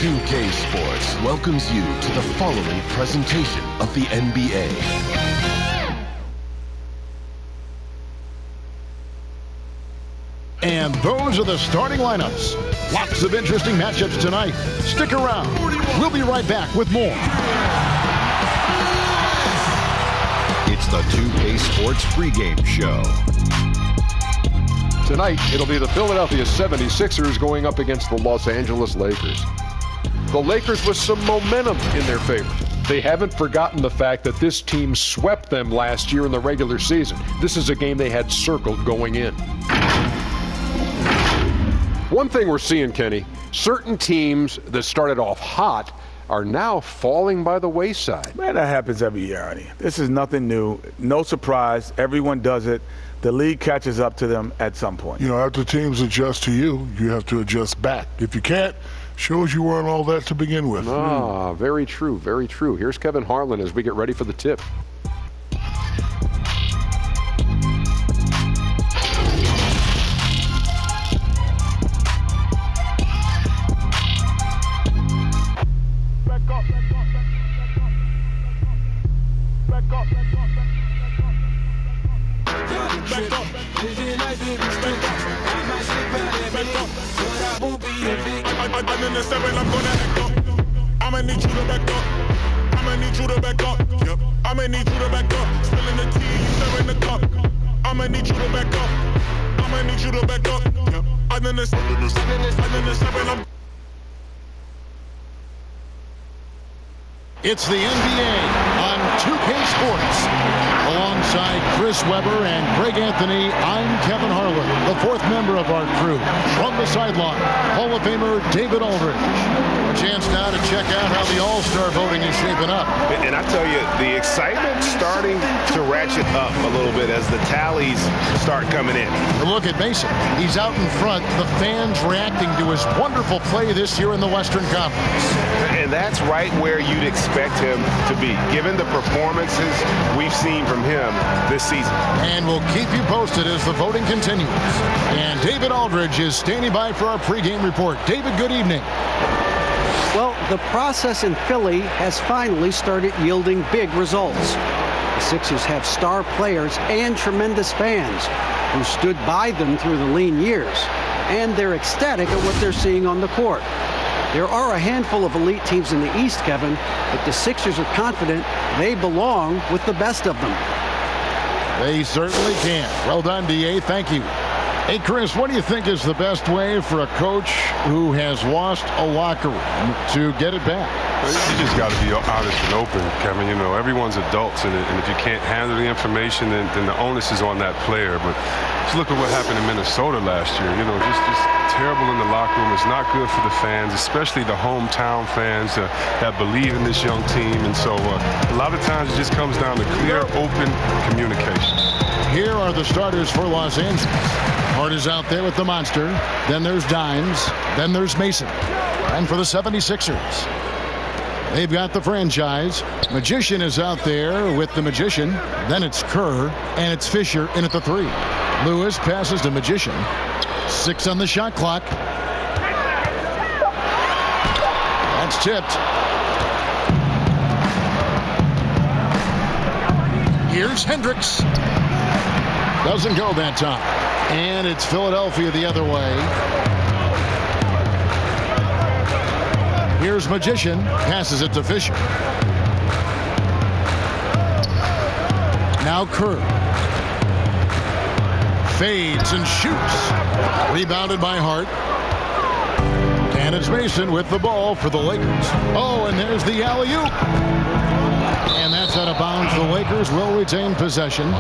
2K Sports welcomes you to the following presentation of the NBA. And those are the starting lineups. Lots of interesting matchups tonight. Stick around. We'll be right back with more. It's the 2K Sports pregame show. Tonight, it'll be the Philadelphia 76ers going up against the Los Angeles Lakers. The Lakers with some momentum in their favor. They haven't forgotten the fact that this team swept them last year in the regular season. This is a game they had circled going in. One thing we're seeing, Kenny, certain teams that started off hot are now falling by the wayside. Man, that happens every year, Arnie. This is nothing new. No surprise. Everyone does it. The league catches up to them at some point. You know, after teams adjust to you, you have to adjust back. If you can't, shows you weren't all that to begin with. Ah, very true, very true. Here's Kevin Harlan as we get ready for the tip. I'm in the 7, I'm gonna act up. I'ma need you to back up. I'ma need you to back up. Yep. I'ma need you to back up. Spilling the tea, you stirring the cup. I'ma need you to back up. I'ma need you to back up. Yep. I'm in the 7, I'm. It's the NBA on 2K Sports. Alongside Chris Webber and Greg Anthony, I'm Kevin Harlan, the fourth member of our crew. From the sideline, Hall of Famer David Aldridge. A chance now to check out how the All-Star voting is shaping up. And I tell you, the excitement's starting to ratchet up a little bit as the tallies start coming in. A look at Mason. He's out in front. The fans reacting to his wonderful play this year in the Western Conference. And that's right where you'd expect him to be, given the performances we've seen from him this season. And we'll keep you posted as the voting continues. And David Aldridge is standing by for our pregame report. David, good evening. Well, the process in Philly has finally started yielding big results. The Sixers have star players and tremendous fans who stood by them through the lean years, and they're ecstatic at what they're seeing on the court. There are a handful of elite teams in the East, Kevin, but the Sixers are confident they belong with the best of them. They certainly can. Well done, D.A. Thank you. Hey, Chris, what do you think is the best way for a coach who has lost a locker room to get it back? You just got to be honest and open, Kevin. You know, everyone's adults, and if you can't handle the information, then the onus is on that player. But just look at what happened in Minnesota last year. You know, just terrible in the locker room. It's not good for the fans, especially the hometown fans that believe in this young team. And so a lot of times it just comes down to clear, open communication. Here are the starters for Los Angeles. Hart is out there with the monster. Then there's Dimes. Then there's Mason. And for the 76ers, they've got the franchise. Magician is out there with the Magician. Then it's Kerr, and it's Fisher in at the 3. Lewis passes to Magician. 6 on the shot clock. That's tipped. Here's Hendricks. Doesn't go that time. And it's Philadelphia the other way. Here's Magician. Passes it to Fisher. Now Kerr. Fades and shoots. Rebounded by Hart. And it's Mason with the ball for the Lakers. Oh, and there's the alley-oop. And that's out of bounds. The Lakers will retain possession.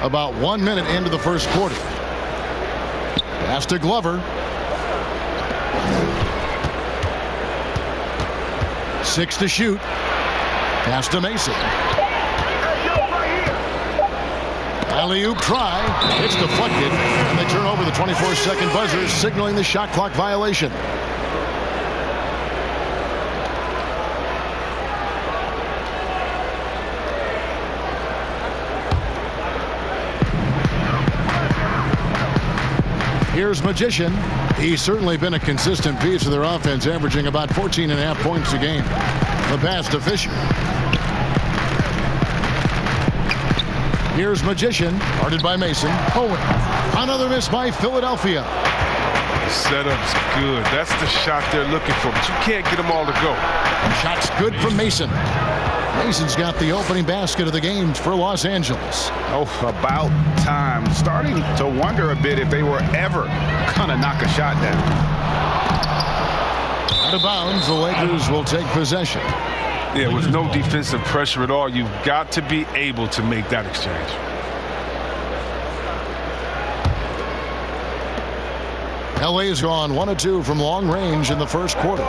About 1 minute into the first quarter. Pass to Glover. 6 to shoot. Pass to Mason. Alley-oop try. It's deflected. And they turn over the 24-second buzzer, signaling the shot clock violation. Here's Magician. He's certainly been a consistent piece of their offense, averaging about 14.5 points a game. The pass to Fisher. Here's Magician, guarded by Mason. Owen. Another miss by Philadelphia. The setup's good. That's the shot they're looking for, but you can't get them all to go. Shot's good from Mason. Mason's got the opening basket of the game for Los Angeles. Oh, about time. Starting to wonder a bit if they were ever going to knock a shot down. Out of bounds, the Lakers will take possession. Yeah, with no defensive pressure at all, you've got to be able to make that exchange. LA's gone 1 of 2 from long range in the first quarter.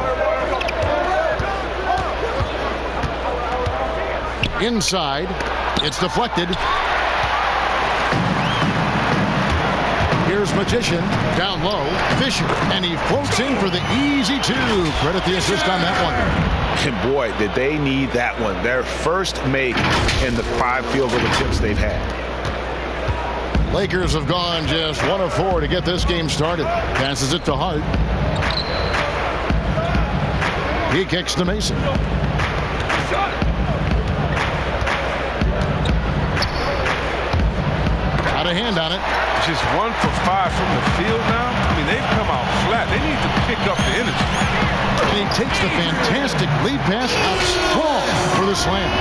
Inside, it's deflected. Here's Magician, down low, Fisher, and he floats in for the easy 2. Credit the assist on that one. And boy, did they need that one. Their first make in the 5 field goal attempts they've had. Lakers have gone just 1 of 4 to get this game started. Passes it to Hart. He kicks to Mason. Out of hand on it. Just 1 for 5 from the field now. I mean, they've come out flat. They need to pick up the energy. And he takes the fantastic lead pass out strong for the slam.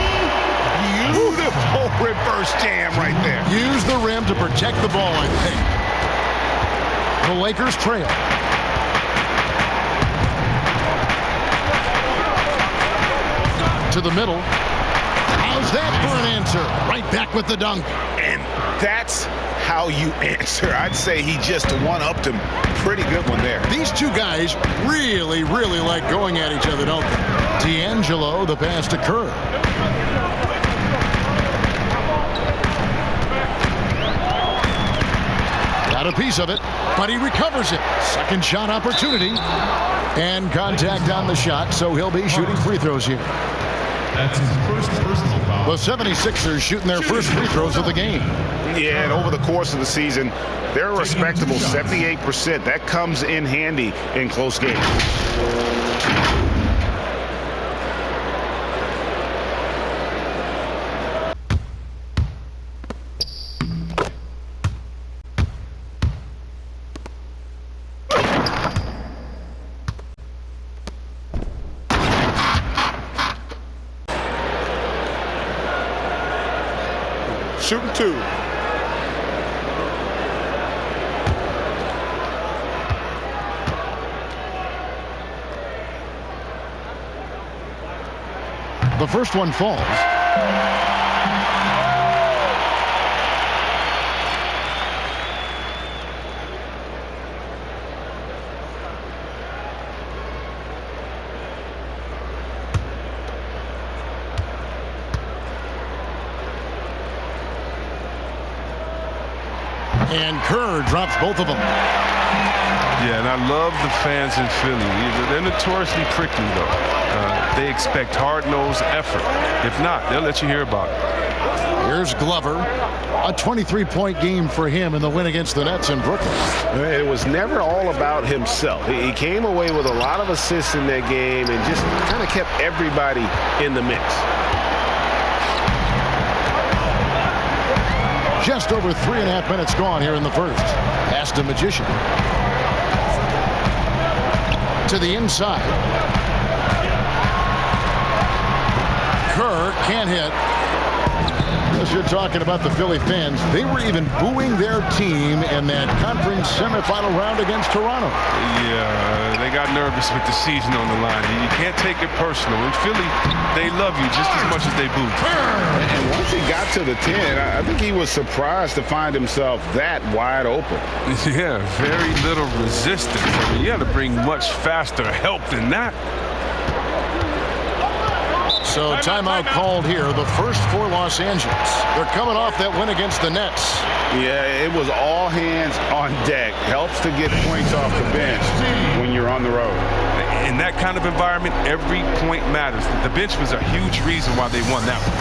Beautiful reverse jam right there. Use the rim to protect the ball, I think. The Lakers trail. To the middle. How's that for an answer? Right back with the dunk. And that's how you answer. I'd say he just one-upped him. Pretty good one there. These two guys really like going at each other, don't they? D'Angelo, the pass to Kerr. Got a piece of it, but he recovers it. Second shot opportunity. And contact on the shot, so he'll be shooting free throws here. That's his first personal foul. The 76ers shooting their first free throws of the game. Yeah, and over the course of the season, they're a respectable 78%. That comes in handy in close games. Shooting 2. The first one falls. And Kerr drops both of them. Yeah, and I love the fans in Philly. They're notoriously prickly, though. They expect hard-nosed effort. If not, they'll let you hear about it. Here's Glover. A 23-point game for him in the win against the Nets in Brooklyn. It was never all about himself. He came away with a lot of assists in that game and just kind of kept everybody in the mix. Just over 3.5 minutes gone here in the first. Pass to Magician. To the inside. Kerr can't hit. As you're talking about the Philly fans, they were even booing their team in that conference semifinal round against Toronto. Yeah, they got nervous with the season on the line. You can't take it personal. In Philly, they love you just as much as they boo. And once he got to the 10, I think he was surprised to find himself that wide open. Yeah, very little resistance. I mean, you had to bring much faster help than that. So timeout called here, the first for Los Angeles. They're coming off that win against the Nets. Yeah, it was all hands on deck. Helps to get points off the bench when you're on the road. In that kind of environment, every point matters. The bench was a huge reason why they won that one.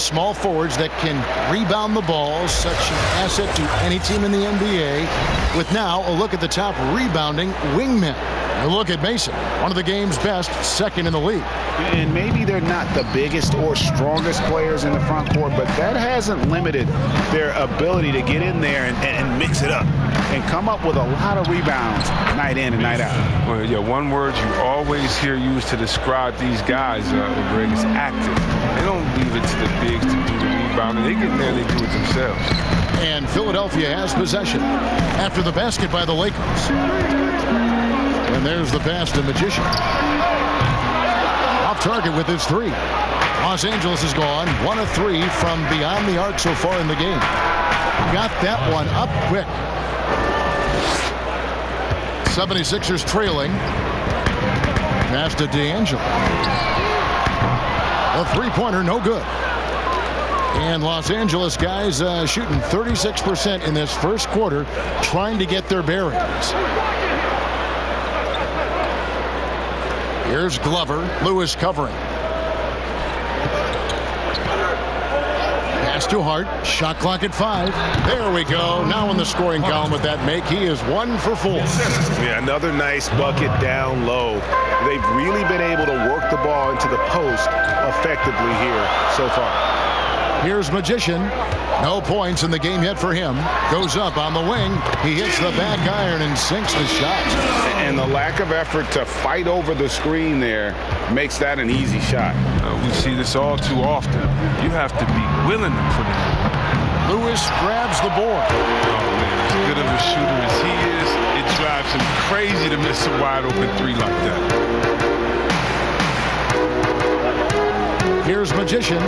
small forwards that can rebound the ball, such an asset to any team in the NBA. With now a look at the top rebounding wingmen. A look at Mason, one of the game's best, second in the league. And maybe they're not the biggest or strongest players in the front court, but that hasn't limited their ability to get in there and mix it up and come up with a lot of rebounds night in and night out. Well, yeah, one word you always hear used to describe these guys, Greg, is active. They don't leave it to the bigs to do the rebounding. They get in there and they do it themselves. And Philadelphia has possession after the basket by the Lakers. And there's the pass to Magician. Off target with his three. Los Angeles is gone 1 of 3 from beyond the arc so far in the game. Got that one up quick. 76ers trailing. Pass to D'Angelo. A three-pointer, no good. And Los Angeles guys shooting 36% in this first quarter, trying to get their bearings. Here's Glover. Lewis covering. Pass to Hart. Shot clock at 5. There we go. Now in the scoring column with that make. He is 1 for 4. Yeah, another nice bucket down low. They've really been able to work the ball into the post effectively here so far. Here's Magician. No points in the game yet for him. Goes up on the wing. He hits the back iron and sinks the shot. And the lack of effort to fight over the screen there makes that an easy shot. We see this all too often. You have to be willing to put it in. Lewis grabs the board. Oh, man, as good of a shooter as he is, it drives him crazy to miss a wide open three like that. Here's Magician.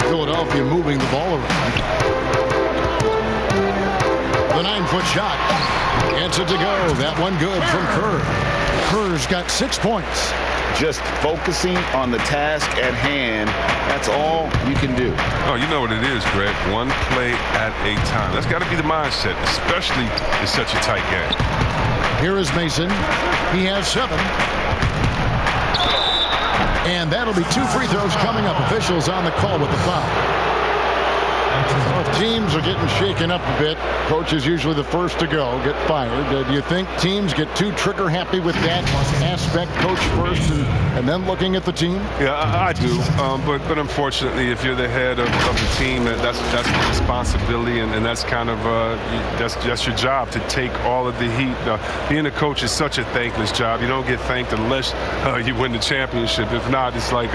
Philadelphia moving the ball around. The 9-foot shot. Gets it to go. That one good from Kerr. Kerr's got 6 points. Just focusing on the task at hand. That's all you can do. Oh, you know what it is, Greg. One play at a time. That's got to be the mindset, especially in such a tight game. Here is Mason. He has 7. And that'll be 2 free throws coming up. Officials on the call with the foul. Well, teams are getting shaken up a bit. Coach is usually the first to go, get fired. Do you think teams get too trigger happy with that aspect, coach first and then looking at the team? Yeah, I do. But unfortunately, if you're the head of the team, that's the responsibility, and that's kind of that's your job to take all of the heat. Being a coach is such a thankless job. You don't get thanked unless you win the championship. If not, it's like,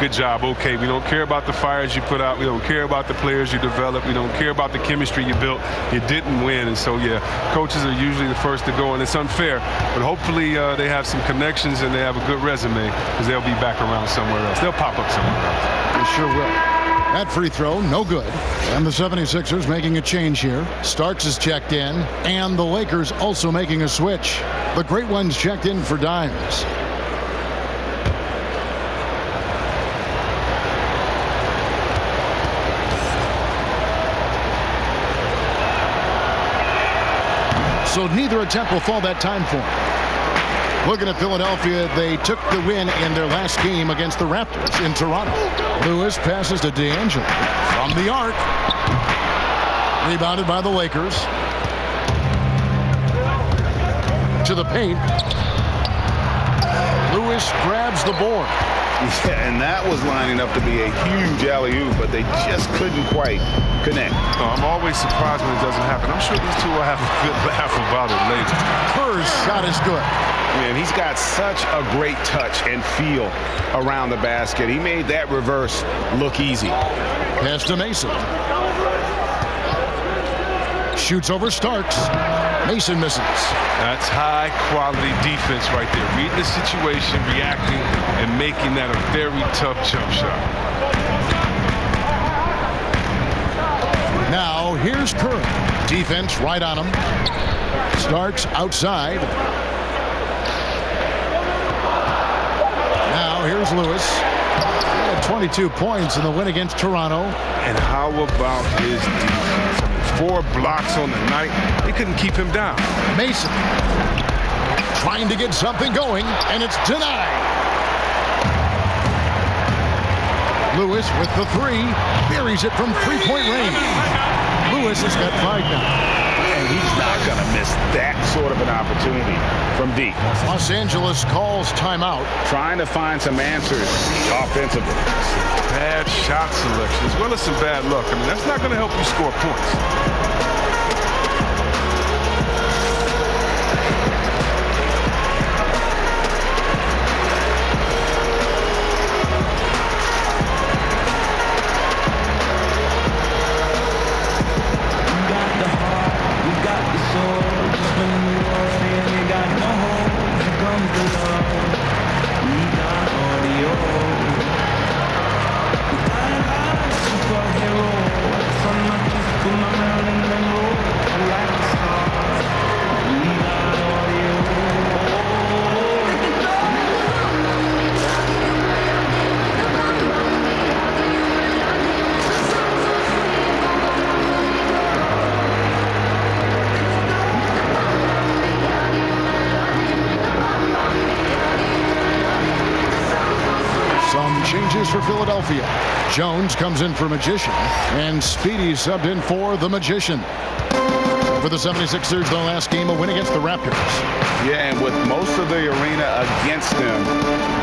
good job. Okay, we don't care about the fires you put out. We don't care about the players you develop. We don't care about the chemistry you built. You didn't win. And so, yeah, coaches are usually the first to go, and it's unfair. But hopefully they have some connections and they have a good resume, because they'll be back around somewhere else. They'll pop up somewhere else. They sure will. That free throw, no good. And the 76ers making a change here. Starks is checked in, and the Lakers also making a switch. The great ones checked in for Dimes. So neither attempt will fall that time for him. Looking at Philadelphia, they took the win in their last game against the Raptors in Toronto. Lewis passes to D'Angelo from the arc. Rebounded by the Lakers. To the paint. Lewis grabs the board. Yeah, and that was lining up to be a huge alley-oop, but they just couldn't quite connect. Oh, I'm always surprised when it doesn't happen. I'm sure these two will have a good laugh about it later. Kerr's shot is good. Man, he's got such a great touch and feel around the basket. He made that reverse look easy. Pass to Mason. Shoots over Starks. Mason misses. That's high-quality defense right there. Reading the situation, reacting, and making that a very tough jump shot. Now, here's Kerr. Defense right on him. Starks outside. Now, here's Lewis. He had 22 points in the win against Toronto. And how about his defense? 4 blocks on the night. They couldn't keep him down. Mason trying to get something going, and it's denied. Lewis with the three. Buries it from three-point range. Lewis has got 5 now. And he's not going to miss that sort of an opportunity from deep. Los Angeles calls timeout. Trying to find some answers offensively. Bad shot selection as well as some bad luck. I mean, that's not going to help you score points. For Philadelphia. Jones comes in for Magician, and Speedy subbed in for the Magician. For the 76ers, their last game, a win against the Raptors. Yeah, and with most of the arena against them,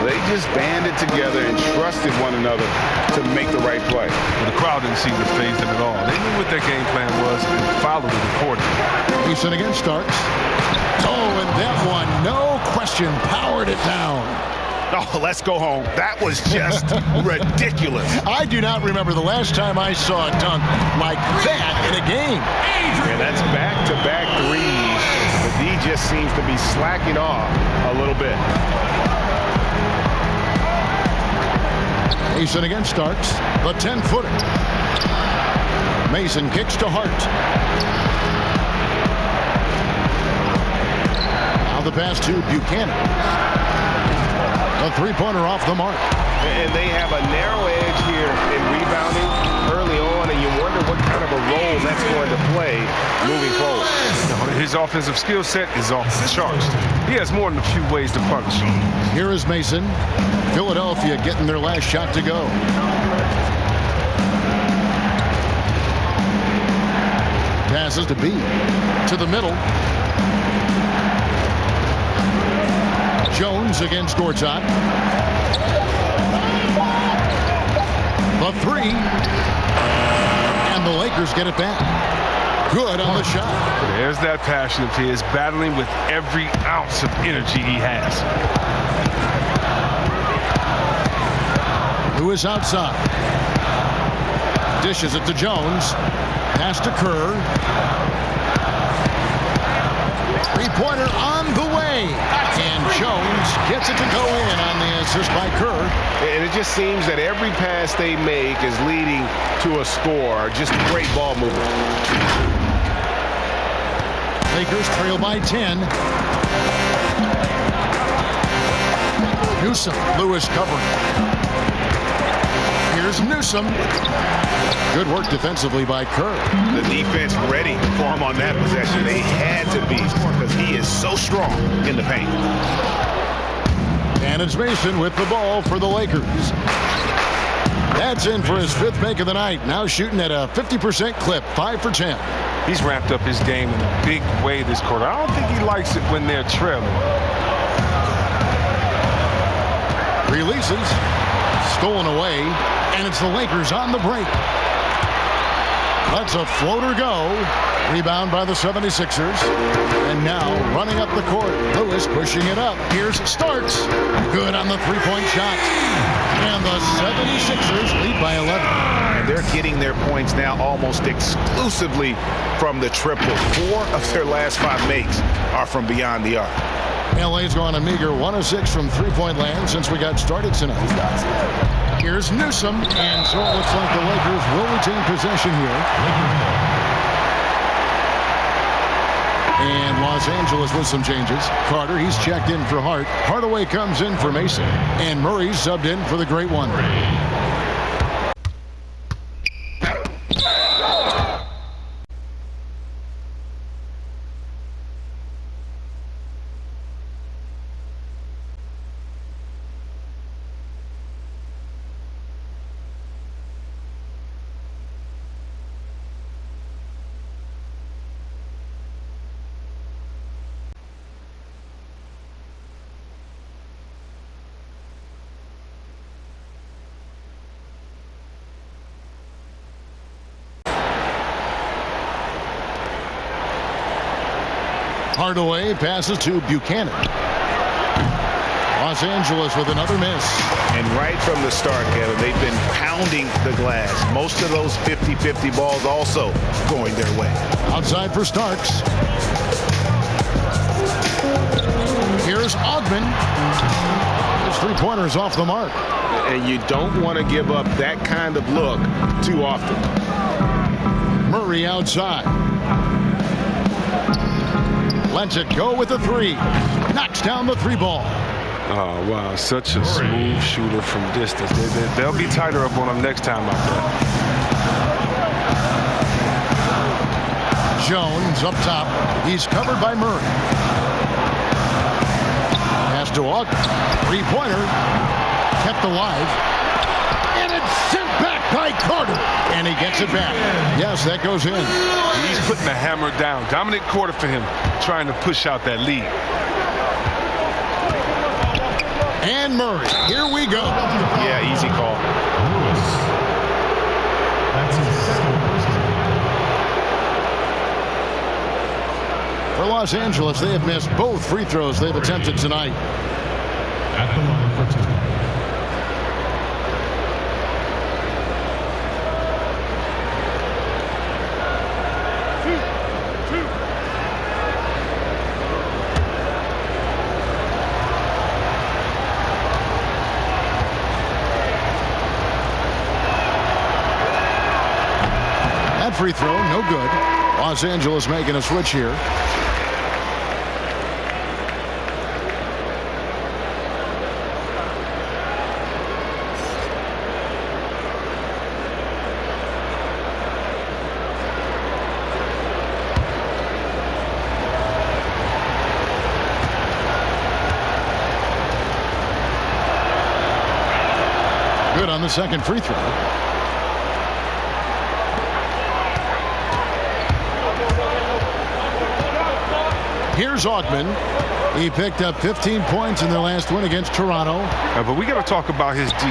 they just banded together and trusted one another to make the right play. Well, the crowd didn't seem to faze them at all. They knew what their game plan was and followed it accordingly. Easton again starts. Oh, and that one, no question, powered it down. Oh, let's go home. That was just ridiculous. I do not remember the last time I saw a dunk like that in a game. Yeah, that's back-to-back threes. But he just seems to be slacking off a little bit. Mason again starts. The 10-footer. Mason kicks to Hart. Now the pass to Buchanan. A three-pointer off the mark. And they have a narrow edge here in rebounding early on, and you wonder what kind of a role that's going to play moving forward. His offensive skill set is off the charts. He has more than a few ways to punish. Here is Mason. Philadelphia getting their last shot to go. Passes to B. To the middle. Jones against Gortat. The three. And the Lakers get it back. Good on the shot. There's that passion of his, battling with every ounce of energy he has. Who is outside? Dishes it to Jones. Pass to Kerr. Three-pointer on the way. And Jones gets it to go in on the assist by Kerr. And it just seems that every pass they make is leading to a score. Just great ball movement. Lakers trail by 10. Newsom. Lewis covering. Here's Newsom. Good work defensively by Kerr. The defense ready for him on that possession. They had to be because he is so strong in the paint. And it's Mason with the ball for the Lakers. That's in for his 5th make of the night. Now shooting at a 50% clip, 5 for 10. He's ramped up his game in a big way this quarter. I don't think he likes it when they're trailing. Releases. Stolen away. And it's the Lakers on the break. Let's a floater go. Rebound by the 76ers. And now running up the court. Lewis pushing it up. Here's Starks. Good on the three-point shot. And the 76ers lead by 11. And they're getting their points now almost exclusively from the triple. 4 of their last 5 makes are from beyond the arc. LA's gone a meager 1 of 6 from three-point land since we got started tonight. Here's Newsom, and so it looks like the Lakers will retain possession here. And Los Angeles with some changes. Carter, he's checked in for Hart. Hardaway comes in for Mason. And Murray's subbed in for the Great One. Hardaway passes to Buchanan. Los Angeles with another miss. And right from the start, Kevin, they've been pounding the glass. Most of those 50-50 balls also going their way. Outside for Starks. Here's Ogman. His three-pointer is off the mark. And you don't want to give up that kind of look too often. Murray outside. Lets it go with the three. Knocks down the three ball. Oh, wow. Such a smooth shooter from distance. They'll be tighter up on him next time out there. Jones up top. He's covered by Murray. Pass to Ogden. Three-pointer. Kept alive. And it's sent back by Carter. And he gets it back. Yes, that goes in. He's putting the hammer down. Dominant quarter for him, trying to push out that lead. And Murray. Here we go. Yeah, easy call. That's his second personal. For Los Angeles, they have missed both free throws they've attempted tonight. At the line for two. Free throw, no good. Los Angeles making a switch here. Good on the second free throw. Here's Ogman. He picked up 15 points in their last win against Toronto. But we got to talk about his D2.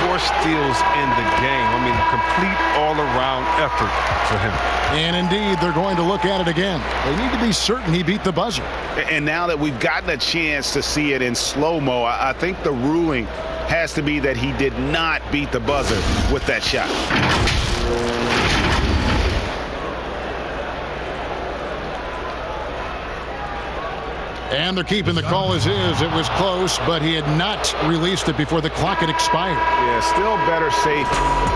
4 steals in the game. I mean, a complete all-around effort for him. And indeed, they're going to look at it again. They need to be certain he beat the buzzer. And now that we've gotten a chance to see it in slow-mo, I think the ruling has to be that he did not beat the buzzer with that shot. And they're keeping the call as is. It was close, but he had not released it before the clock had expired. Yeah, still better safe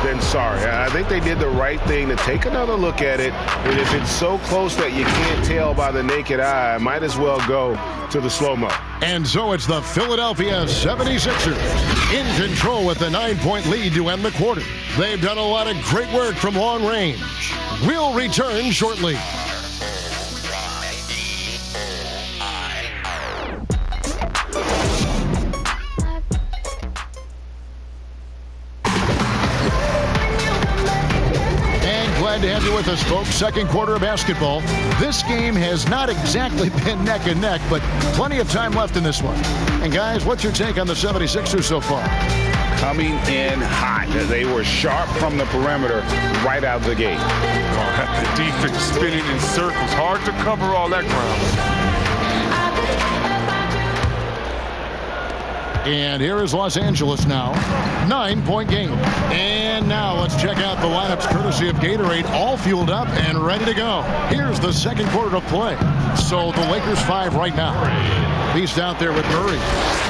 than sorry. I think they did the right thing to take another look at it. And if it's so close that you can't tell by the naked eye, might as well go to the slow-mo. And so it's the Philadelphia 76ers in control with the 9-point lead to end the quarter. They've done a lot of great work from long range. We'll return shortly. Glad to have you with us, folks. Second quarter of basketball. This game has not exactly been neck and neck, but plenty of time left in this one. And guys, what's your take on the 76ers so far? Coming in hot. They were sharp from the perimeter right out of the gate. The defense spinning in circles. Hard to cover all that ground. And here is Los Angeles now. 9-point game. And now let's check out the lineups courtesy of Gatorade, all fueled up and ready to go. Here's the second quarter of play. So the Lakers 5 right now. Beast out there with Murray.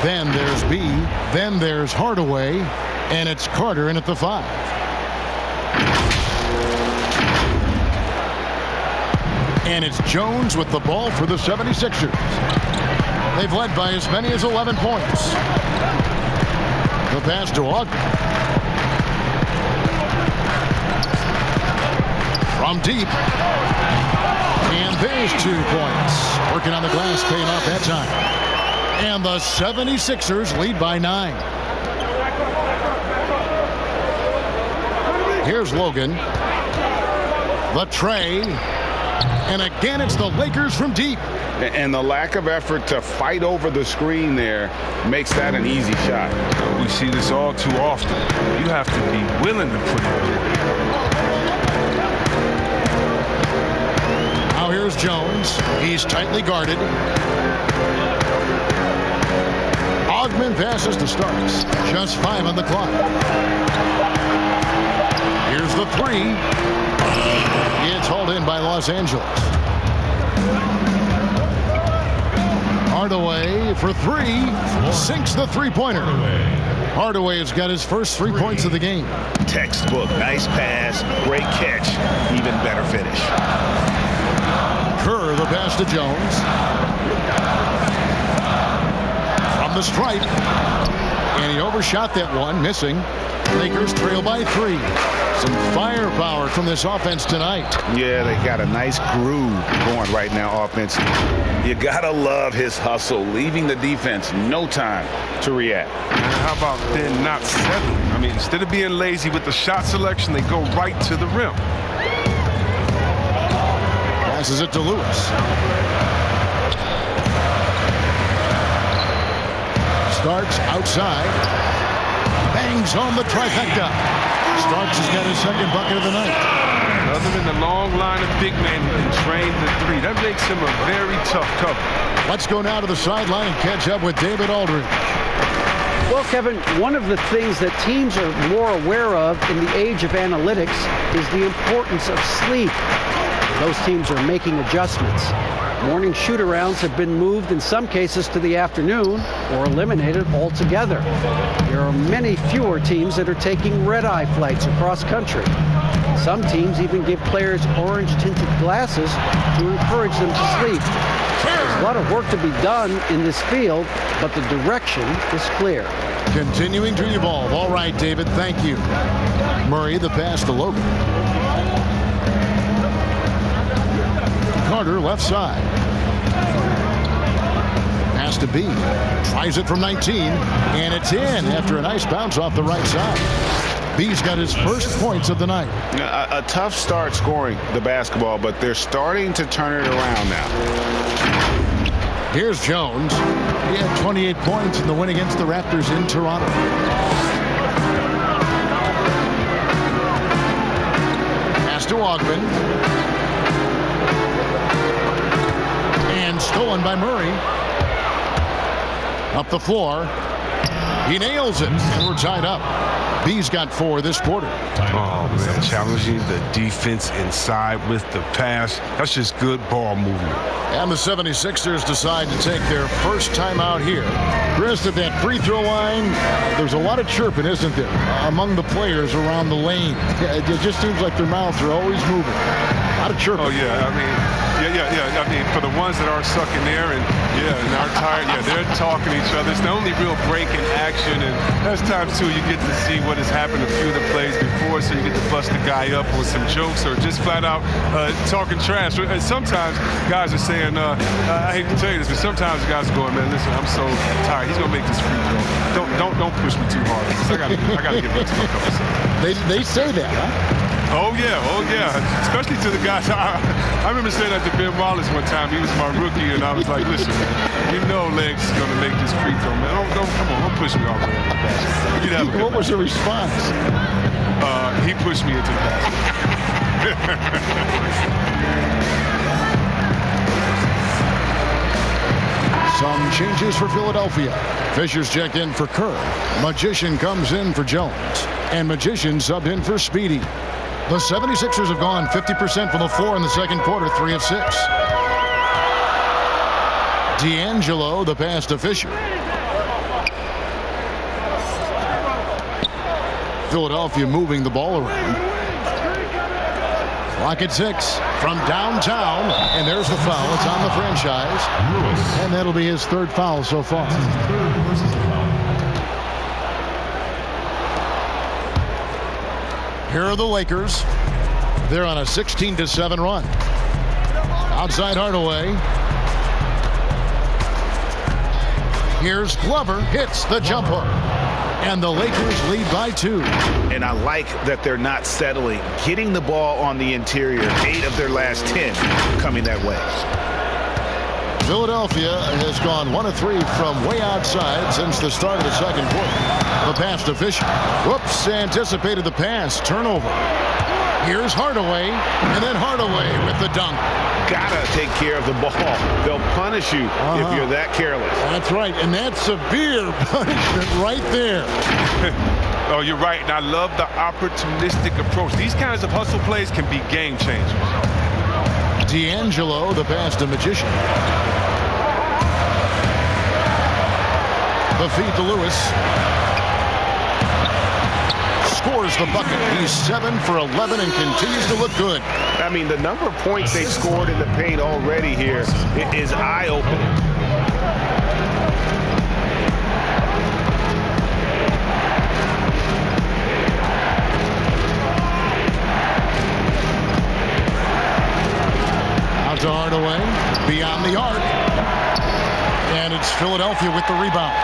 Then there's B. Then there's Hardaway. And it's Carter in at the 5. And it's Jones with the ball for the 76ers. They've led by as many as 11 points. The pass to Ogden. From deep. And there's 2 points. Working on the glass, paying off that time. And the 76ers lead by 9. Here's Logan. The tray. And again, it's the Lakers from deep. And the lack of effort to fight over the screen there makes that an easy shot. We see this all too often. You have to be willing to put it away. Now here's Jones. He's tightly guarded. Augmon passes to Starks. Just 5 on the clock. Here's the 3. It's hauled in by Los Angeles. Hardaway for 3. Sinks the three-pointer. Hardaway has got his first 3 points of the game. Textbook. Nice pass. Great catch. Even better finish. Kerr, the pass to Jones. From the stripe. And he overshot that one, missing. Lakers trail by 3. Some firepower from this offense tonight. Yeah, they got a nice groove going right now offensively. You got to love his hustle, leaving the defense no time to react. And how about then not settling? I mean, instead of being lazy with the shot selection, they go right to the rim. Passes it to Lewis. Starks outside. Bangs on the trifecta. Starks has got his second bucket of the night. Other than the long line of big men who can train the 3, that makes him a very tough cover. Let's go now to the sideline and catch up with David Aldridge. Well, Kevin, one of the things that teams are more aware of in the age of analytics is the importance of sleep. Those teams are making adjustments. Morning shoot-arounds have been moved in some cases to the afternoon or eliminated altogether. There are many fewer teams that are taking red-eye flights across country. Some teams even give players orange-tinted glasses to encourage them to sleep. There's a lot of work to be done in this field, but the direction is clear. Continuing to evolve. All right, David, thank you. Murray, the pass to Logan. Carter, left side. Pass to B. Tries it from 19, and it's in after a nice bounce off the right side. B's got his first points of the night. A tough start scoring the basketball, but they're starting to turn it around now. Here's Jones. He had 28 points in the win against the Raptors in Toronto. Pass to Augmon. And stolen by Murray. Up the floor. He nails it, and we're tied up. B's got 4 this quarter. Oh, man, challenging the defense inside with the pass. That's just good ball movement. And the 76ers decide to take their first time out here. Chris, at that free throw line, there's a lot of chirping, isn't there, among the players around the lane. It just seems like their mouths are always moving. A lot of chirping. Oh, yeah, I mean, yeah. I mean, for the ones that are sucking there and are tired, they're talking to each other. It's the only real break in action, and there's times, too, you get to see what has happened a few of the plays before, so you get to bust the guy up with some jokes or just flat out talking trash. And sometimes guys are saying, I hate to tell you this, but sometimes guys are going, man, listen, I'm so tired. He's going to make this free throw. Don't push me too hard. I got to get back to my couple seconds. They say that, huh? Oh, yeah. Especially to the guys. I remember saying that to Ben Wallace one time. He was my rookie, and I was like, listen, man, you know Legs is going to make this free throw, man. Come on, don't push me all the way into the basket. What was the response? He pushed me into the basket. Some changes for Philadelphia. Fisher's checked in for Kerr. Magician comes in for Jones. And Magician subbed in for Speedy. The 76ers have gone 50% from the floor in the second quarter, 3 of 6. D'Angelo, the pass to Fisher. Philadelphia moving the ball around. Clock at 6 from downtown, and there's the foul. It's on the franchise, and that'll be his 3rd foul so far. Here are the Lakers. They're on a 16-7 run. Outside Hardaway. Here's Glover, hits the jumper. And the Lakers lead by 2. And I like that they're not settling, getting the ball on the interior. 8 of their last 10 coming that way. Philadelphia has gone 1 of 3 from way outside since the start of the second quarter. The pass to Fisher. Whoops, anticipated the pass. Turnover. Here's Hardaway, and then Hardaway with the dunk. Gotta take care of the ball. They'll punish you if you're that careless. That's right, and that's severe punishment right there. Oh, you're right, and I love the opportunistic approach. These kinds of hustle plays can be game changers. D'Angelo, the pass to Magician. The feed to Lewis. Scores the bucket. He's 7 for 11 and continues to look good. I mean, the number of points they scored in the paint already here is eye-opening. Out to Hardaway, beyond the arc. And it's Philadelphia with the rebound.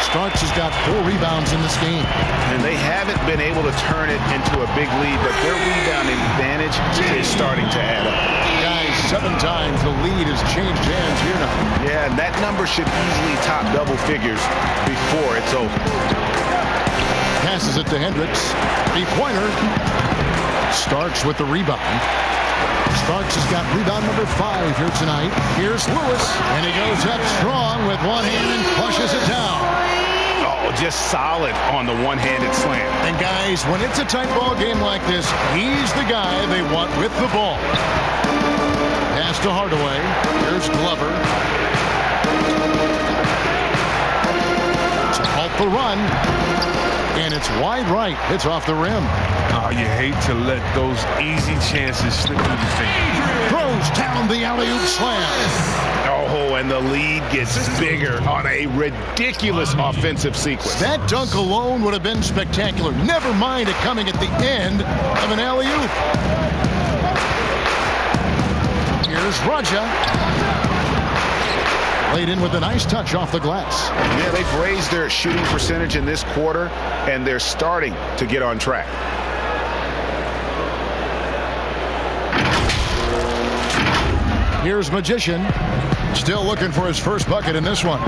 Starks has got 4 rebounds in this game. And they haven't been able to turn it into a big lead, but their rebounding advantage is starting to add up. Guys, 7 times the lead has changed hands here now. Yeah, and that number should easily top double figures before it's over. Passes it to Hendricks. 3-pointer. Starks with the rebound. Starks has got rebound number 5 here tonight. Here's Lewis, and he goes up strong with one hand and flushes it down. Oh, just solid on the one-handed slam. And guys, when it's a tight ball game like this, he's the guy they want with the ball. Pass to Hardaway. Here's Glover. To halt the run. And it's wide right. It's off the rim. Oh, you hate to let those easy chances slip through your fingers. Throws down the alley-oop slam. Oh, and the lead gets bigger on a ridiculous offensive sequence. That dunk alone would have been spectacular. Never mind it coming at the end of an alley-oop. Here's Raja. Laid in with a nice touch off the glass. Yeah, they've raised their shooting percentage in this quarter, and they're starting to get on track. Here's Magician. Still looking for his first bucket in this one.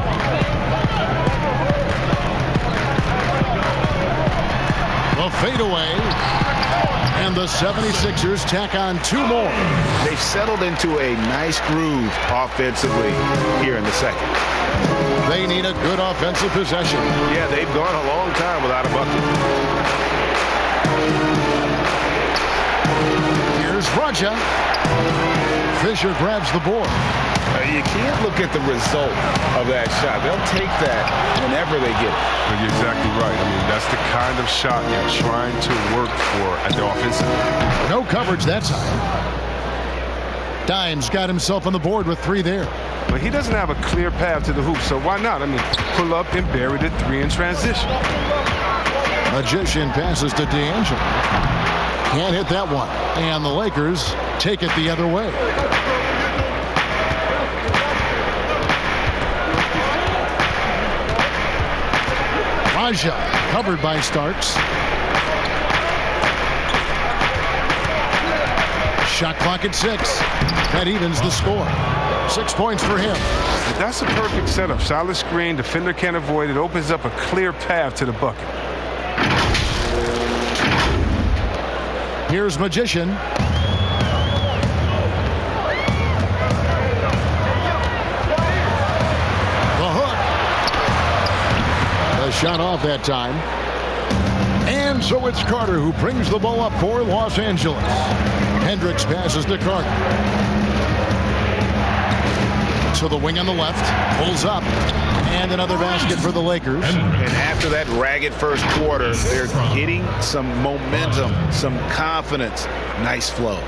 The fadeaway. And the 76ers tack on 2 more. They've settled into a nice groove offensively here in the second. They need a good offensive possession. Yeah, they've gone a long time without a bucket. Here's Raja. Fisher grabs the board. You can't look at the result of that shot. They'll take that whenever they get it. You're exactly right. I mean, that's the kind of shot you're trying to work for at the offensive end. No coverage that time. Dimes got himself on the board with 3 there. But he doesn't have a clear path to the hoop, so why not? I mean, pull up and bury the 3 in transition. Magician passes to D'Angelo. Can't hit that one. And the Lakers take it the other way. Raja covered by Starks. Shot clock at 6. That evens the score. 6 points for him. That's a perfect setup. Solid screen. Defender can't avoid it. Opens up a clear path to the bucket. Here's Magician. The hook. The shot off that time. And so it's Carter who brings the ball up for Los Angeles. Hendricks passes to Carter. To the wing on the left. Pulls up. And another basket for the Lakers. And after that ragged first quarter, they're getting some momentum, some confidence. Nice flow.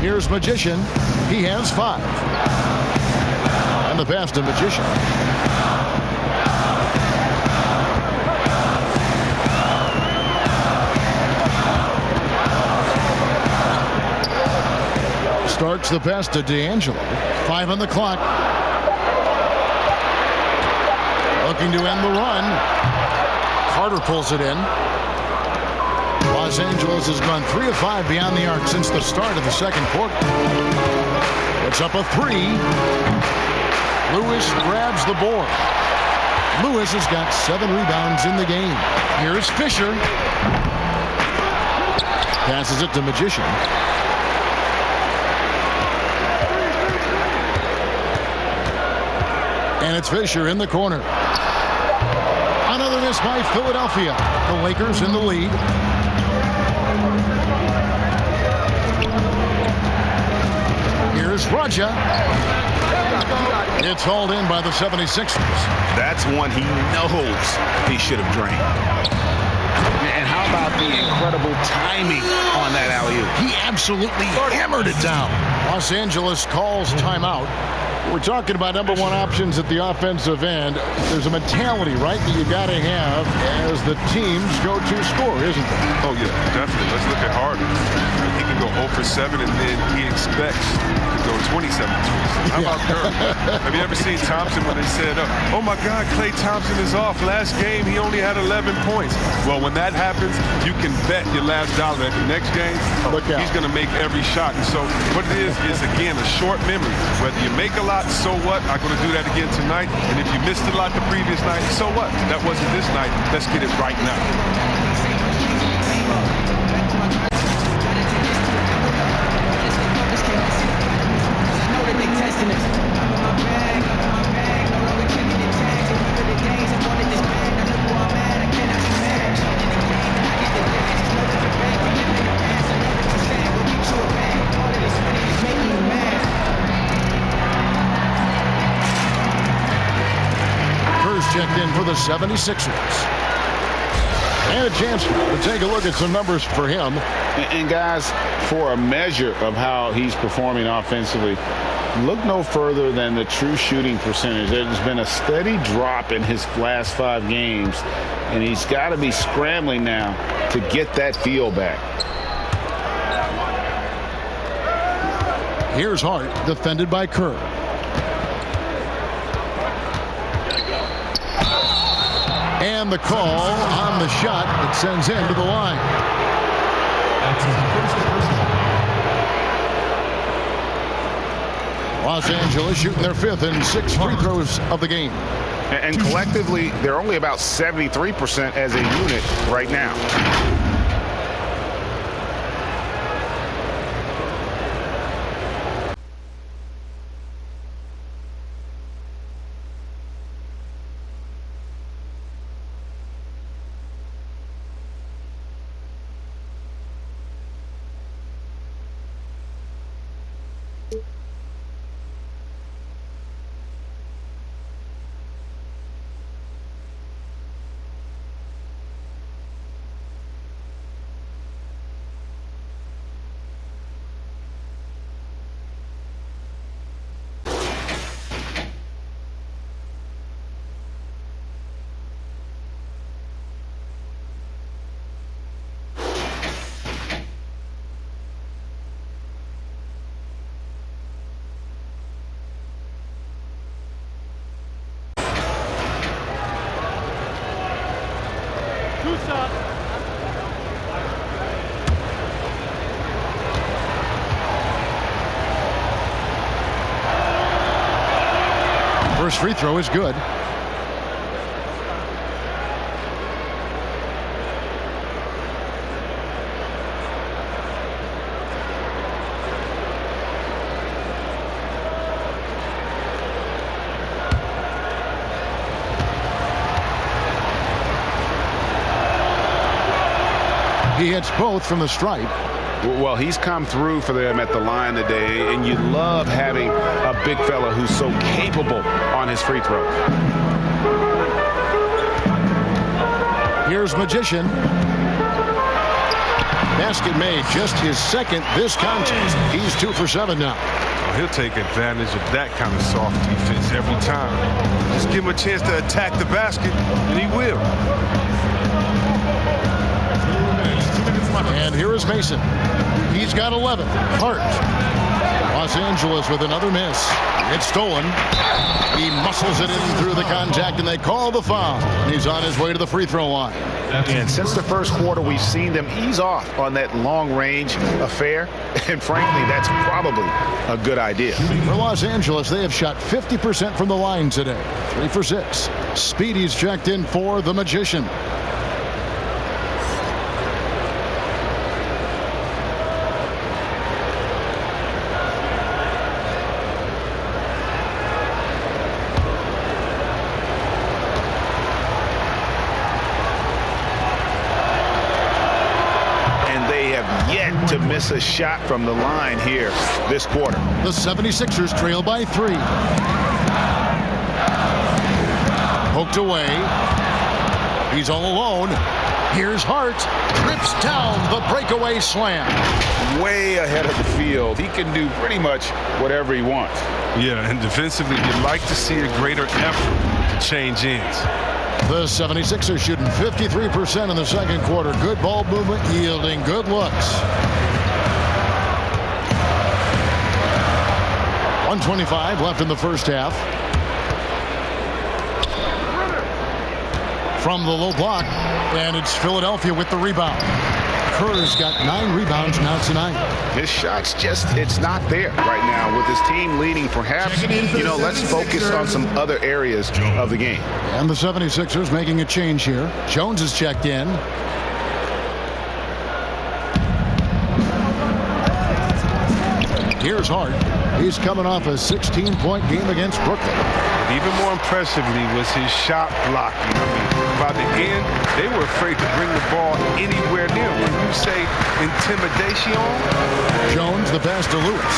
Here's Magician. He has 5. And the pass to Magician. Starts the pass to D'Angelo. 5 on the clock. Looking to end the run. Carter pulls it in. Los Angeles has gone 3 of 5 beyond the arc since the start of the second quarter. It's up a 3. Lewis grabs the board. Lewis has got 7 rebounds in the game. Here's Fisher. Passes it to Magician. And it's Fisher in the corner. Another miss by Philadelphia. The Lakers in the lead. Here's Raja. It's hauled in by the 76ers. That's one he knows he should have drained. And how about the incredible timing on that alley-oop? He absolutely hammered it down. Los Angeles calls timeout. We're talking about number one options at the offensive end. There's a mentality, right, that you got to have as the team's go-to scorer, isn't there? Oh, yeah, definitely. Let's look at Harden. He can go 0 for 7, and then he expects to go 27 threes. How about Curry? Have you ever seen Thompson when they said, oh, my God, Klay Thompson is off. Last game, he only had 11 points. Well, when that happens, you can bet your last dollar that the next game, he's going to make every shot. And so what it is, again, a short memory. Whether you make a lot, so what? I'm going to do that again tonight. And if you missed a lot the previous night, so what? That wasn't this night. Let's get it right now. Checked in for the 76ers. And a chance to take a look at some numbers for him. And guys, for a measure of how he's performing offensively, look no further than the true shooting percentage. There's been a steady drop in his last 5 games, and he's got to be scrambling now to get that feel back. Here's Hart, defended by Kerr. And the call on the shot that sends him to the line. Los Angeles shooting their 5th and 6th free throws of the game. And collectively, they're only about 73% as a unit right now. First free throw is good. He hits both from the stripe. Well, he's come through for them at the line today, and you love having a big fella who's so capable on his free throw. Here's Magician. basket made, just his second this contest. He's 2 for 7 now. He'll take advantage of that kind of soft defense every time. Just give him a chance to attack the basket, and he will. And here is Mason. He's got 11. Hart. Los Angeles with another miss. It's stolen. He muscles it in through the contact, and they call the foul. And he's on his way to the free throw line. And since the first quarter, we've seen them ease off on that long-range affair. And frankly, that's probably a good idea. For Los Angeles, they have shot 50% from the line today. 3 for 6. Speedy's checked in for the Magician. To miss a shot from the line here this quarter. The 76ers trail by 3. Poked away. He's all alone. Here's Hart. Rips down the breakaway slam. Way ahead of the field. He can do pretty much whatever he wants. Yeah, and defensively, you'd like to see a greater effort to change ends. The 76ers shooting 53% in the second quarter. Good ball movement, yielding good looks. 1:25 left in the first half. From the low block, and it's Philadelphia with the rebound. Kerr's got 9 rebounds now tonight. His shot's just, it's not there right now. With his team leading, perhaps, let's focus on some other areas of the game. And the 76ers making a change here. Jones is checked in. Here's Hart. He's coming off a 16-point game against Brooklyn. Even more impressively was his shot blocking. By the end, they were afraid to bring the ball anywhere near. When you say intimidation, Jones the pass to Lewis.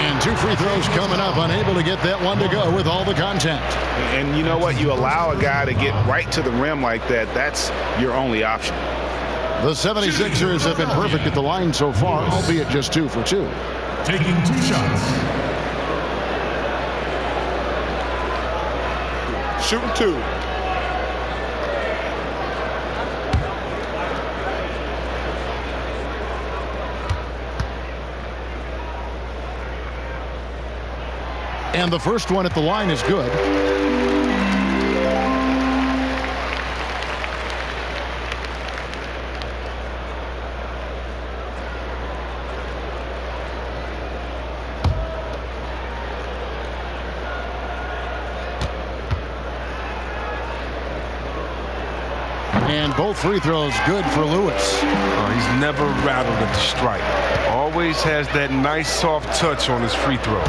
And 2 free throws coming up, unable to get that one to go with all the contact. And you know what? You allow a guy to get right to the rim like that, that's your only option. The 76ers have been perfect at the line so far, albeit just 2 for 2. Taking 2 shots. Shooting 2. And the first one at the line is good. And both free throws good for Lewis. He's never rattled at the stripe. Always has that nice soft touch on his free throws.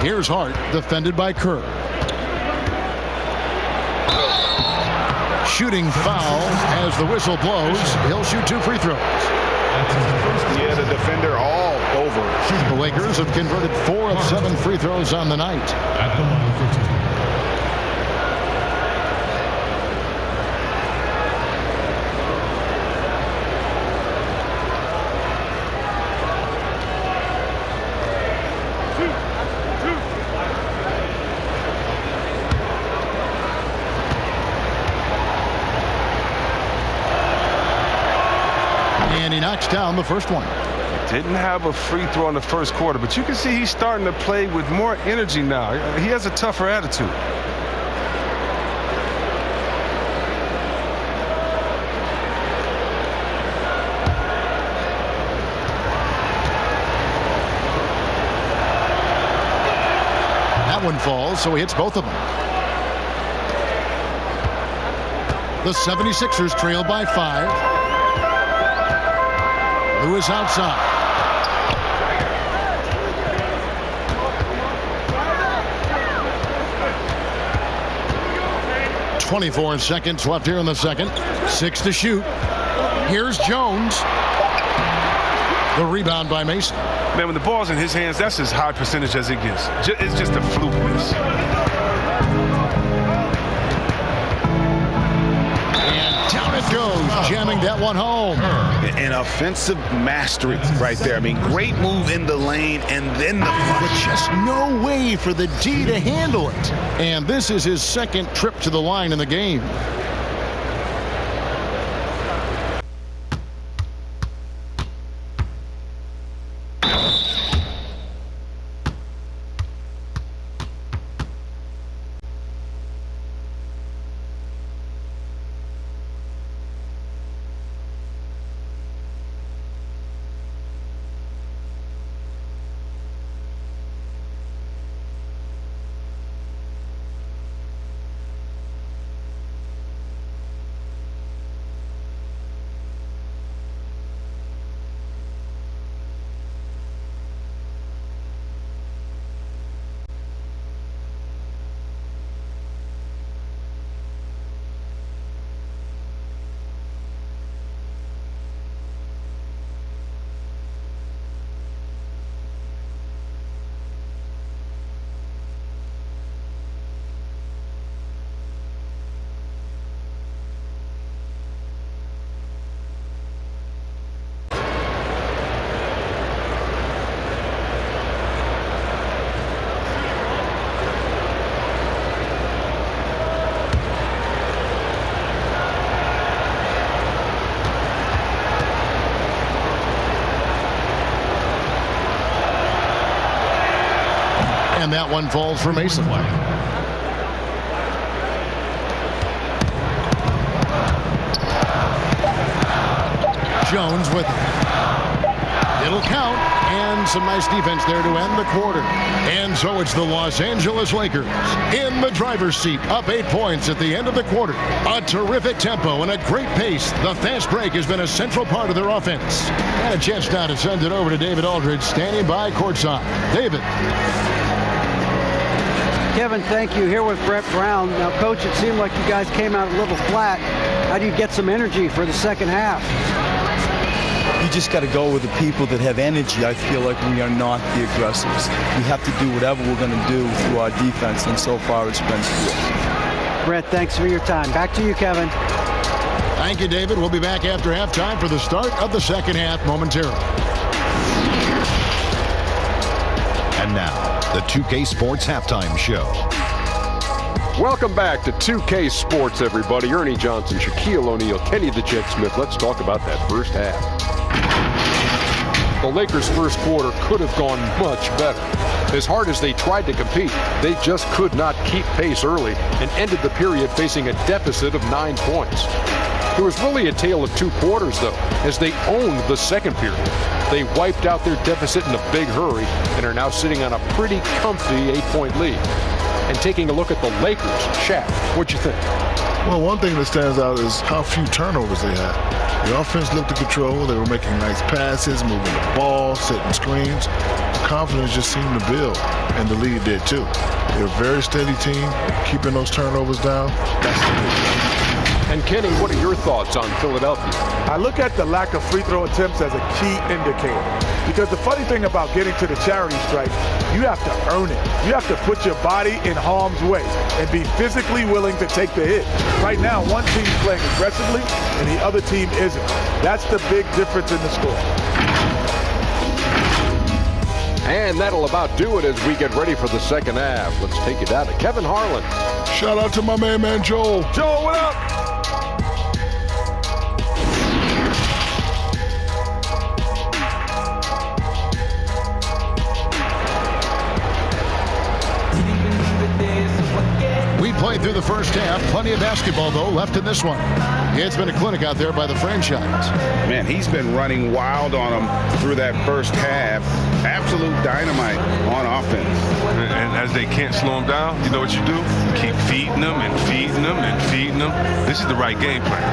Here's Hart, defended by Kerr. Shooting foul as the whistle blows. He'll shoot 2 free throws. Yeah, the defender all over. The Lakers have converted 4 of 7 free throws on the night. At the line for 2. And he knocks down the first one. Didn't have a free throw in the first quarter, but you can see he's starting to play with more energy now. He has a tougher attitude. That one falls, so he hits both of them. The 76ers trail by 5. Lewis outside. .24 seconds left here in the second. 6 to shoot. Here's Jones. The rebound by Mason. Man, when the ball's in his hands, that's as high percentage as it gets. It's just a fluke miss. it goes, jamming that one home. An offensive mastery right there. I mean, great move in the lane and then the flush. But just no way for the D to handle it. And this is his second trip to the line in the game. And that one falls for Mason. Jones with it. It'll count. And some nice defense there to end the quarter. And so it's the Los Angeles Lakers in the driver's seat, up 8 points at the end of the quarter. A terrific tempo and a great pace. The fast break has been a central part of their offense. And a chance now to send it over to David Aldridge, standing by courtside. David. Kevin, thank you. Here with Brett Brown. Now, Coach, it seemed like you guys came out a little flat. How do you get some energy for the second half? You just got to go with the people that have energy. I feel like we are not the aggressors. We have to do whatever we're going to do through our defense, and so far it's been good. Brett, thanks for your time. Back to you, Kevin. Thank you, David. We'll be back after halftime for the start of the second half momentarily. And now, the 2K Sports Halftime Show. Welcome back to 2K Sports, everybody. Ernie Johnson, Shaquille O'Neal, Kenny the Jet Smith. Let's talk about that first half. The Lakers' first quarter could have gone much better. As hard as they tried to compete, they just could not keep pace early and ended the period facing a deficit of 9 points. It was really a tale of two quarters, though, as they owned the second period. They wiped out their deficit in a big hurry and are now sitting on a pretty comfy 8-point lead. And taking a look at the Lakers, Shaq, what'd you think? Well, one thing that stands out is how few turnovers they had. The offense looked in control. They were making nice passes, moving the ball, setting screens. The confidence just seemed to build, and the lead did too. They're a very steady team, keeping those turnovers down. That's the big. And Kenny, what are your thoughts on Philadelphia? I look at the lack of free throw attempts as a key indicator. Because the funny thing about getting to the charity stripe, you have to earn it. You have to put your body in harm's way and be physically willing to take the hit. Right now, one team's playing aggressively and the other team isn't. That's the big difference in the score. And that'll about do it as we get ready for the second half. Let's take it down to Kevin Harlan. Shout out to my man Joel. Joel, what up? Played through the first half. Plenty of basketball, though, left in this one. It's been a clinic out there by the franchise. Man, he's been running wild on them through that first half. Absolute dynamite on offense. And as they can't slow him down, you know what you do? Keep feeding them and feeding them and feeding them. This is the right game plan.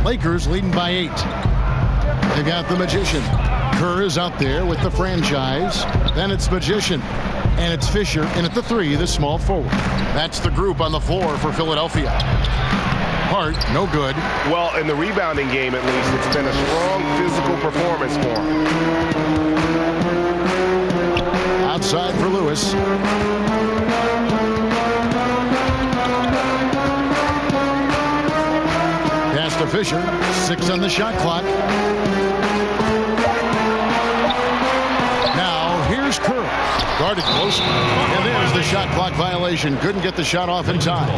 Lakers leading by 8. They got the Magician. Kerr is out there with the franchise. Then it's Magician. And it's Fisher. And at the 3, the small forward. That's the group on the floor for Philadelphia. Hart, no good. Well, in the rebounding game, at least, it's been a strong physical performance for him. Outside for Lewis. to Fisher. 6 on the shot clock. Now here's Curl. Guarded close. And there's the shot clock violation. Couldn't get the shot off in time.